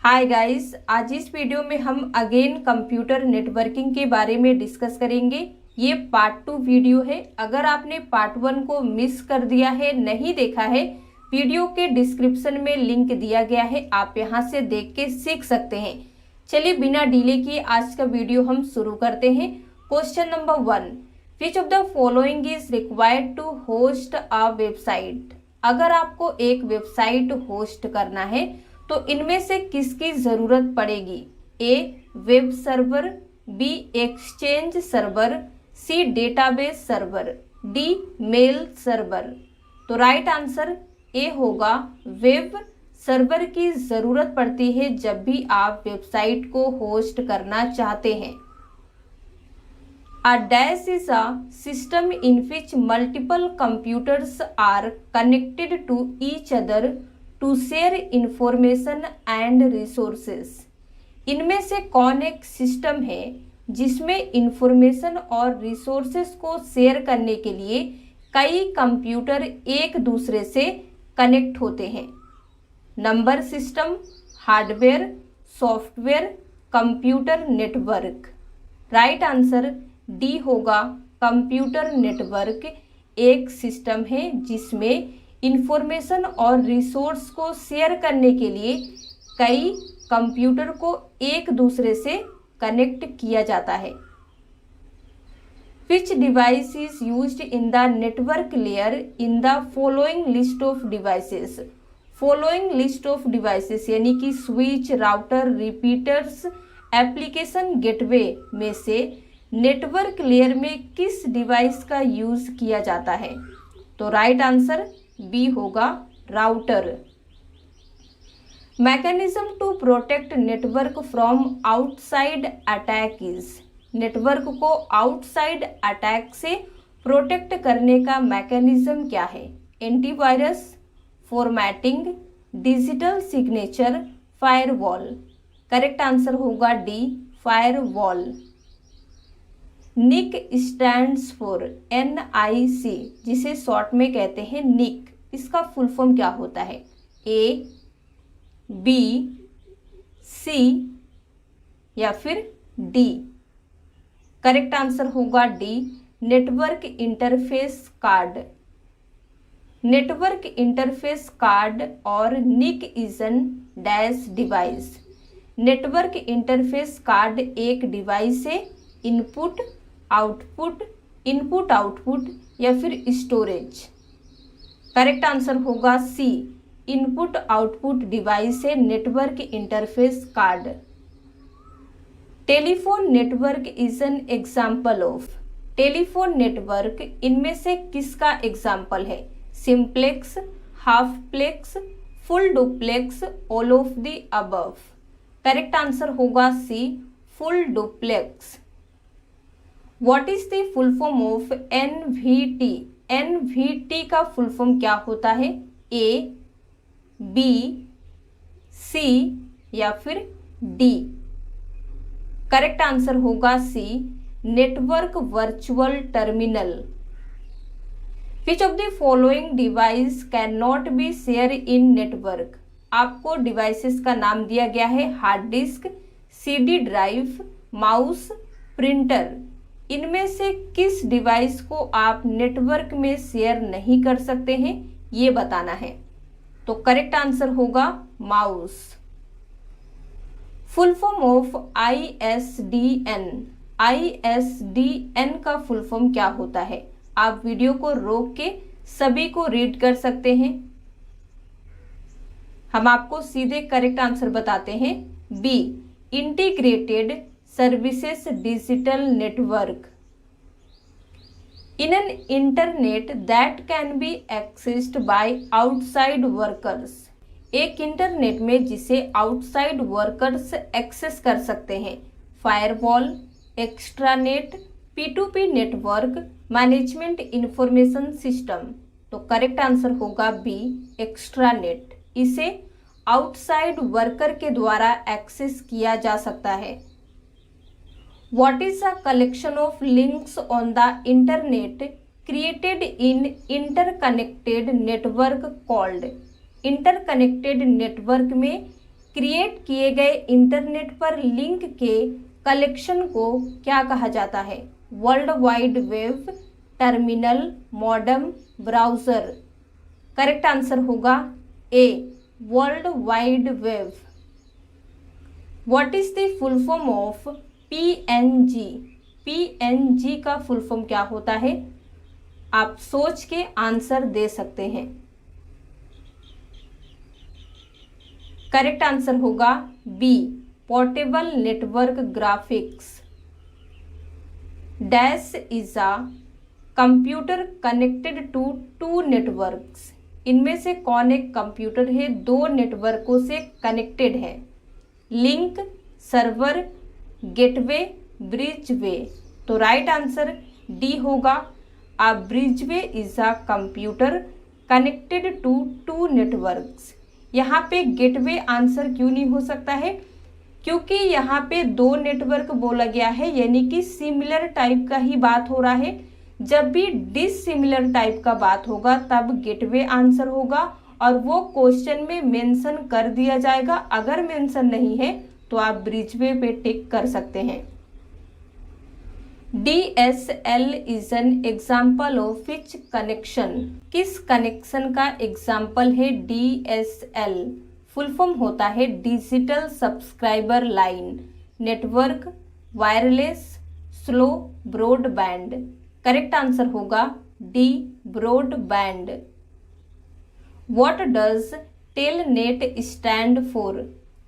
Hi guys, आज इस video में हम अगेन कंप्यूटर नेटवर्किंग के बारे में डिस्कस करेंगे। ये पार्ट 2 वीडियो है। अगर आपने पार्ट 1 को मिस कर दिया है, नहीं देखा है, वीडियो के डिस्क्रिप्शन में लिंक दिया गया है, आप यहां से देख के सीख सकते हैं। चलिए बिना डिले किए आज का वीडियो हम शुरू करते हैं। Question number 1, which of the following is required to host a website. अगर आपको एक वेबसाइट होस्ट करना है तो इनमें से किसकी जरूरत पड़ेगी? A web server, B exchange server, C database server, D mail server. तो राइट आंसर ए होगा, वेब सर्वर की जरूरत पड़ती है जब भी आप वेबसाइट को होस्ट करना चाहते हैं। A dash is a system in which multiple computers are connected to each other to share information and resources। इनमें से कौन एक सिस्टम है जिसमें इंफॉर्मेशन और रिसोर्सेस को शेयर करने के लिए कई कंप्यूटर एक दूसरे से कनेक्ट होते हैं? Number system, hardware, software, computer network. Right answer D होगा, कंप्यूटर नेटवर्क एक सिस्टम है जिसमें इंफॉर्मेशन और रिसोर्स को शेयर करने के लिए कई कंप्यूटर को एक दूसरे से कनेक्ट किया जाता है। Which device is used in the network layer in the following list of devices? Following list of devices यानी कि switch, router, repeaters, application gateway में से नेटवर्क लेयर में किस डिवाइस का यूज किया जाता है? तो राइट आंसर बी होगा, router. Mechanism to protect network from outside attack is. Network को आउटसाइड अटैक से प्रोटेक्ट करने का मैकेनिज्म क्या है? Antivirus, formatting, digital signature, firewall. Correct answer होगा D, firewall. NIC stands for NIC, जिसे शॉर्ट में कहते हैं निक। इसका फुल फॉर्म क्या होता है? A, B, C या फिर D? करेक्ट आंसर होगा D, network interface card. Network interface card और NIC is an dash device. Network interface card एक डिवाइस है, इनपुट आउटपुट, इनपुट आउटपुट या फिर स्टोरेज। करेक्ट आंसर होगा सी, इनपुट आउटपुट डिवाइस है network interface card. Telephone network is an example of. Telephone network इनमें से किसका example है? Simplex, half plex, full duplex, all of the above. Correct answer होगा सी, full duplex. What is the full form of NVT? NVT का full form क्या होता है? A, B, C या फिर D? करेक्ट आंसर होगा C, network virtual terminal. Which of the following device can not be share in network? आपको devices का नाम दिया गया है, hard disk, CD drive, mouse, printer. इनमें से किस डिवाइस को आप नेटवर्क में शेयर नहीं कर सकते हैं, ये बताना है। तो करेक्ट आंसर होगा mouse. Full form of ISDN। ISDN का फुल फॉर्म क्या होता है? आप वीडियो को रोक के सभी को रीड कर सकते हैं। हम आपको सीधे करेक्ट आंसर बताते हैं, B, integrated services digital network. In an internet that can be accessed by outside workers. एक इंटरनेट में जिसे आउटसाइड वर्कर्स एक्सेस कर सकते हैं। Firewall, extranet, P2P network, management information system. तो करेक्ट आंसर होगा बी, एक्स्ट्रानेट। इसे आउटसाइड वर्कर के द्वारा एक्सेस किया जा सकता है। What is a collection of links on the internet created in interconnected network called? Interconnected network में क्रिएट किए गए इंटरनेट पर लिंक के कलेक्शन को क्या कहा जाता है? World wide web, terminal, modem, browser. Correct answer होगा A, world wide web. What is the full form of PNG? PNG का फुल फॉर्म क्या होता है? आप सोच के आंसर दे सकते हैं। करेक्ट आंसर होगा B, portable network graphics. Dash is a computer connected to two networks. इनमें से कौन एक कंप्यूटर है दो नेटवर्कों से कनेक्टेड है? Link, server, gateway, bridgeway. तो राइट आंसर डी होगा। A bridgeway is a computer connected to two networks. यहाँ पे गेटवे आंसर क्यों नहीं हो सकता है? क्योंकि यहाँ पे दो नेटवर्क बोला गया है, यानी कि सिमिलर टाइप का ही बात हो रहा है। जब भी डिसिमिलर टाइप का बात होगा तब गेटवे आंसर होगा और वो क्वेश्चन में मेंशन कर दिया जाएगा। अगर मेंशन नहीं है तो आप ब्रिजवे पे टिक कर सकते हैं। DSL is an example of which connection? किस कनेक्शन का एग्जाम्पल है DSL? फुल फॉर्म होता है digital subscriber line, network, wireless, slow, broadband. Correct answer होगा D, broadband. What does telnet stand for?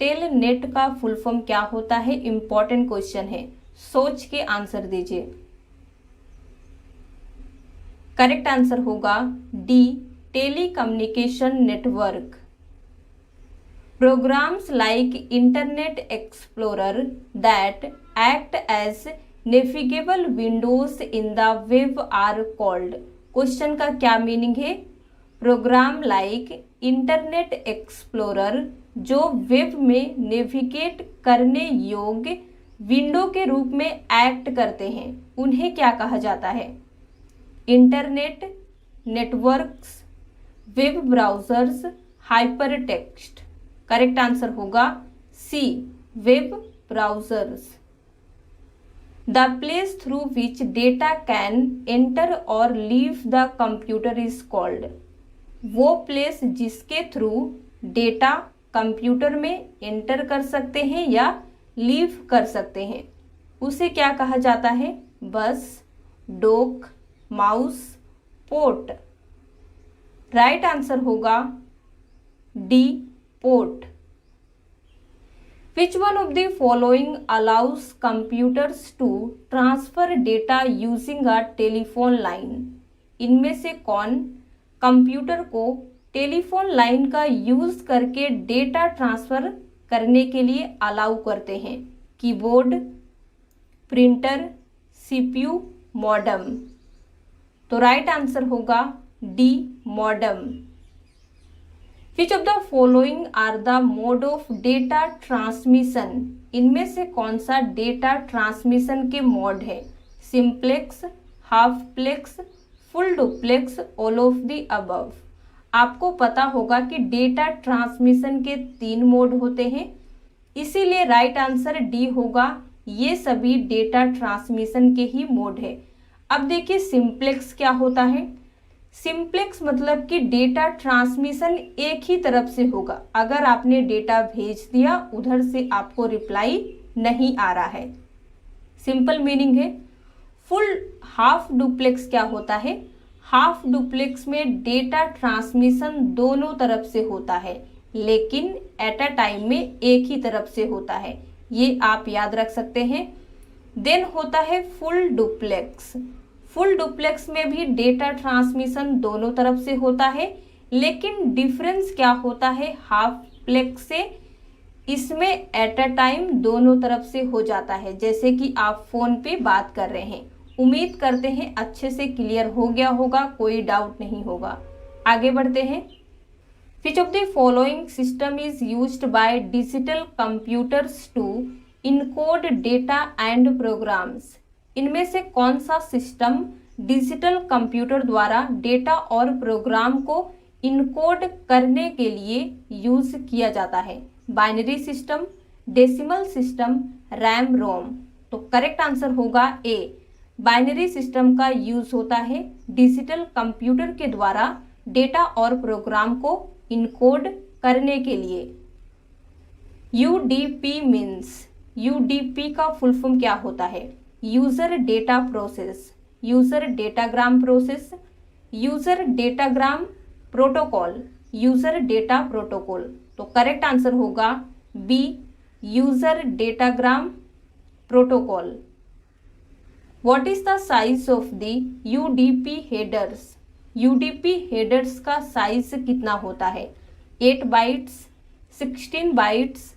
Telnet का फुल फॉर्म क्या होता है? इंपॉर्टेंट क्वेश्चन है, सोच के आंसर दीजिए। करेक्ट आंसर होगा D, telecommunication network. Programs like Internet Explorer that act as navigable windows in the web are called। Question का क्या मीनिंग है? प्रोग्राम लाइक इंटरनेट एक्सप्लोरर जो वेब में नेविगेट करने योग्य विंडो के रूप में एक्ट करते हैं, उन्हें क्या कहा जाता है? Internet, networks, web browsers, hypertext. Correct answer होगा C, web browsers. The place through which data can enter और leave the computer is called. वो प्लेस जिसके थ्रू डेटा कंप्यूटर में एंटर कर सकते हैं या लीव कर सकते हैं, उसे क्या कहा जाता है? Bus, dock, mouse, port. Right answer होगा D, port. Which one of the following allows computers to transfer data using a telephone line? इनमें से कौन कंप्यूटर को टेलीफोन लाइन का यूज करके डेटा ट्रांसफर करने के लिए अलाउ करते हैं? Keyboard, printer, CPU, modem. तो राइट आंसर होगा D, modem. Which of the following are the mode of data transmission? इनमें से कौन सा डेटा ट्रांसमिशन के मोड है? Simplex, half plex, full duplex, all of the above. आपको पता होगा कि डेटा ट्रांसमिशन के 3 मोड होते हैं, इसीलिए राइट आंसर डी होगा। ये सभी डेटा ट्रांसमिशन के ही मोड है। अब देखिए सिंप्लेक्स क्या होता है? सिंप्लेक्स मतलब कि डेटा ट्रांसमिशन एक ही तरफ से होगा। अगर आपने डेटा भेज दिया, उधर से आपको रिप्लाई नहीं आ रहा है, सिंपल मीनिंग है। फुल हाफ डुप्लेक्स क्या होता है? हाफ डुप्लेक्स में डेटा ट्रांसमिशन दोनों तरफ से होता है, लेकिन एट अ टाइम में एक ही तरफ से होता है, ये आप याद रख सकते हैं। देन होता है फुल डुप्लेक्स। फुल डुप्लेक्स में भी डेटा ट्रांसमिशन दोनों तरफ से होता है, लेकिन डिफरेंस क्या होता है हाफ प्लेक्स से? इसमें एट अ टाइम दोनों तरफ से हो जाता है। जैसे कि आप फोन पे बात कर रहे हैं। उम्मीद करते हैं अच्छे से क्लियर हो गया होगा, कोई डाउट नहीं होगा। आगे बढ़ते हैं। Which of the following system is used by digital computers to encode data and programs? इनमें से कौन सा सिस्टम डिजिटल कंप्यूटर द्वारा डेटा और प्रोग्राम को इनकोड करने के लिए यूज किया जाता है? Binary system, decimal system, RAM ROM. तो करेक्ट आंसर होगा ए, बाइनरी सिस्टम का यूज होता है डिजिटल कंप्यूटर के द्वारा डेटा और प्रोग्राम को इनकोड करने के लिए। यूडीपी मीन्स, यूडीपी का फुल फॉर्म क्या होता है? User data process, user datagram process, user datagram protocol, user data protocol. तो करेक्ट आंसर होगा B, user datagram protocol. What is the size of the UDP headers? UDP headers का size कितना होता है? 8 bytes, 16 bytes,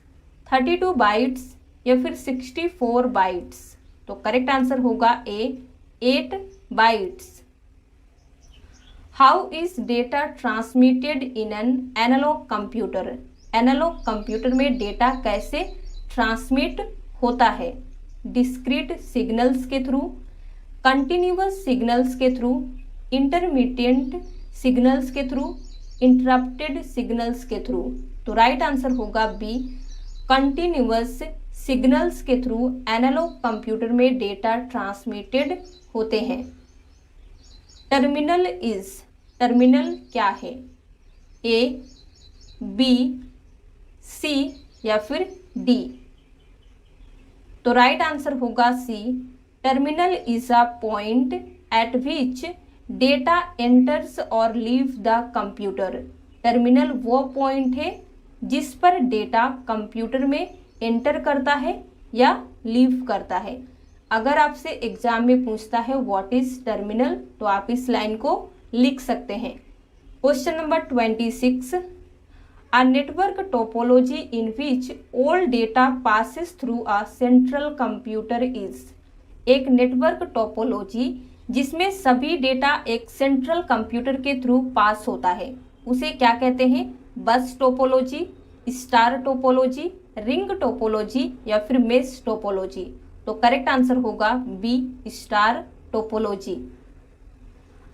32 bytes या फिर 64 bytes? तो correct answer होगा A, 8 bytes. How is data transmitted in an analog computer? Analog computer में data कैसे ट्रांसमिट होता है? डिस्क्रीट सिग्नल्स के थ्रू, कंटिन्यूअस सिग्नल्स के थ्रू, इंटरमिटेंट सिग्नल्स के थ्रू, इंटरप्टेड सिग्नल्स के थ्रू? तो राइट आंसर होगा बी, कंटिन्यूअस सिग्नल्स के थ्रू एनालॉग कंप्यूटर में डेटा ट्रांसमिटेड होते हैं। टर्मिनल इज, टर्मिनल क्या है? ए, बी, सी या फिर डी? तो राइट आंसर होगा C, terminal is a point at which data enters और लीव द कंप्यूटर। टर्मिनल वो पॉइंट है जिस पर डेटा कंप्यूटर में एंटर करता है या लीव करता है। अगर आपसे एग्जाम में पूछता है व्हाट इज टर्मिनल, तो आप इस लाइन को लिख सकते हैं। Question number 26, a network topology in which all data passes through a central computer is. एक नेटवर्क टोपोलॉजी जिसमें सभी डेटा एक सेंट्रल कंप्यूटर के थ्रू पास होता है, उसे क्या कहते हैं? Bus topology, star topology, ring topology या फिर मेश टोपोलॉजी? तो करेक्ट आंसर होगा B, star topology.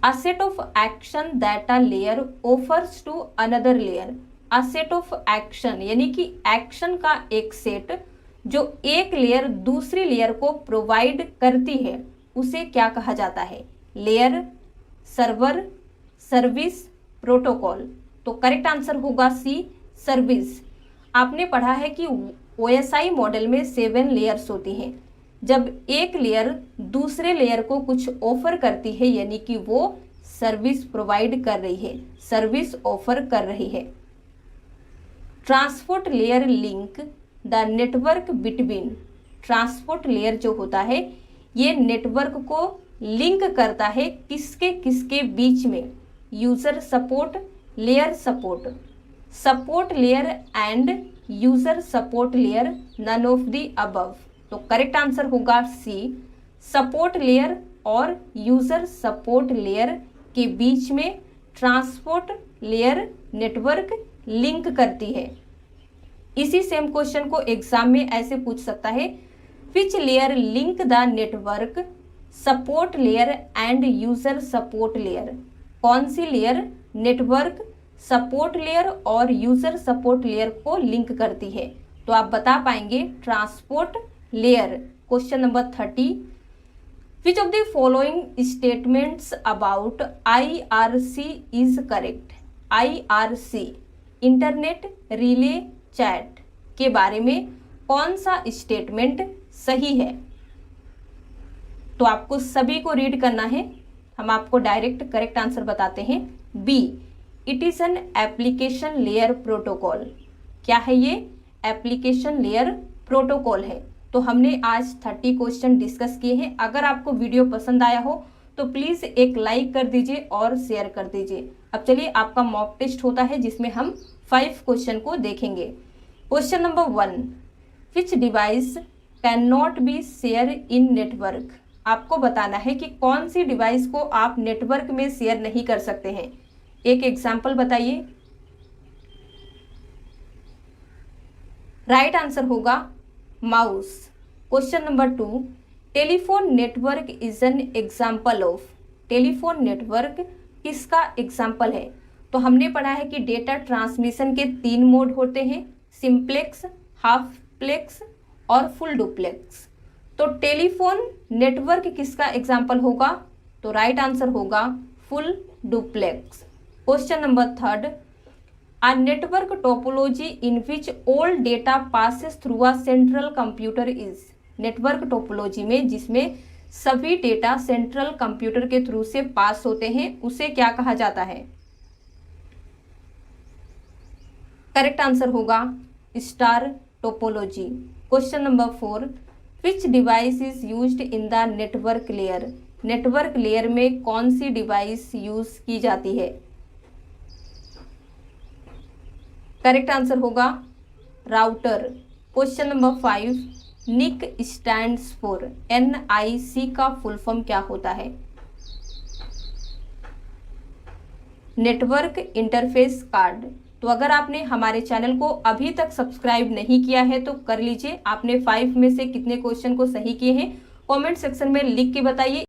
A set of action that a layer offers to another layer. A set of action यानी कि एक्शन का एक सेट जो एक लेयर दूसरी लेयर को प्रोवाइड करती है, उसे क्या कहा जाता है? Layer, server, service, protocol? तो करेक्ट आंसर होगा सी, सर्विस। आपने पढ़ा है कि OSI मॉडल में 7 लेयर्स होती हैं। जब एक लेयर दूसरे लेयर को कुछ ऑफर करती है यानी कि वो सर्विस प्रोवाइड कर रही है, सर्विस ऑफर कर रही है। Transport layer link the network between. Transport layer जो होता है ये नेटवर्क को लिंक करता है किसके किसके बीच में? User support, layer support, support layer and user support layer, none of the above? तो करेक्ट आंसर होगा सी, सपोर्ट लेयर और यूजर सपोर्ट लेयर के बीच में ट्रांसपोर्ट लेयर नेटवर्क लिंक करती है। इसी सेम क्वेश्चन को एग्जाम में ऐसे पूछ सकता है, which layer link the network support layer and user support layer? कौन सी लेयर नेटवर्क सपोर्ट लेयर और यूजर सपोर्ट लेयर को लिंक करती है? तो आप बता पाएंगे transport layer. Question number 30, which of the following statements about IRC is correct? IRC internet relay chat के बारे में कौन सा स्टेटमेंट सही है? तो आपको सभी को रीड करना है, हम आपको डायरेक्ट करेक्ट आंसर बताते हैं। B, it is an application layer protocol. क्या है ये? एप्लीकेशन लेयर प्रोटोकॉल है। तो हमने आज 30 क्वेश्चन डिस्कस किए हैं। अगर आपको वीडियो पसंद आया हो तो प्लीज़ एक लाइक कर दीजिए और शेयर कर दीजिए। अब चलिए आपका मॉक टेस्ट होता है जिसमें हम 5 क्वेश्चन को देखेंगे। Question number 1, which device can not be share in network? आपको बताना है कि कौन सी डिवाइस को आप नेटवर्क में शेयर नहीं कर सकते हैं। एक एग्जाम्पल बताइए। राइट आंसर होगा mouse. Question number 2, telephone network is an example of? Telephone network किसका एग्जाम्पल है? तो हमने पढ़ा है कि डेटा ट्रांसमिशन के 3 मोड होते हैं, सिंप्लेक्स, हाफप्लेक्स और फुल डुप्लेक्स। तो टेलीफोन नेटवर्क किसका एग्जाम्पल होगा? तो राइट आंसर होगा full duplex. Question number 3, A network topology in which all data passes through a central computer is। Network topology में जिसमें सभी डेटा सेंट्रल कंप्यूटर के थ्रू से पास होते हैं उसे क्या कहा जाता है? करेक्ट आंसर होगा star topology. Question number 4, which device is used in the network layer. Network layer में कौन सी डिवाइस यूज की जाती है? करेक्ट आंसर होगा router. Question number 5, NIC stands for, NIC का फुल फॉर्म क्या होता है? Network interface card. तो अगर आपने हमारे चैनल को अभी तक सब्सक्राइब नहीं किया है तो कर लीजिए। आपने 5 में से कितने क्वेश्चन को सही किए हैं कमेंट सेक्शन में लिख के बताइए।